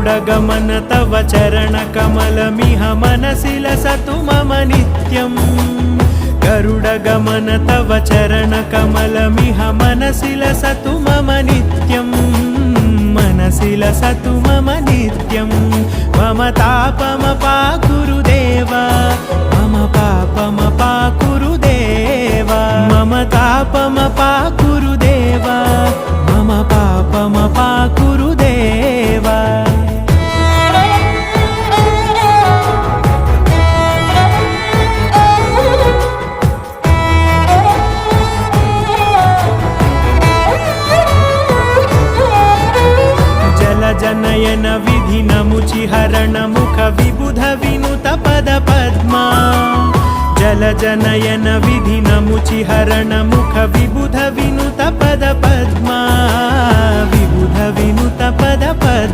गरुडगमन तव चरणकमलमिह मनसि लसतु मम नित्यम् गरुडगमन तव चरणकमलमिह मनसि लसतु मम नित्यम् मनसि लसतु मम नित्यं मम तापमपाकुरु देवा मम पापमपाकुरु देवा मम तापमपाकुरु देवा मम पापमपाकुरु देवा जनयन विधि नमुचिहरण मुख विबुध विनुत पद पद्मा जल जनयन विधि नमुचिहरण मुख विबुध विनुत पद पद्मा विबुध विनुत पद पद्मा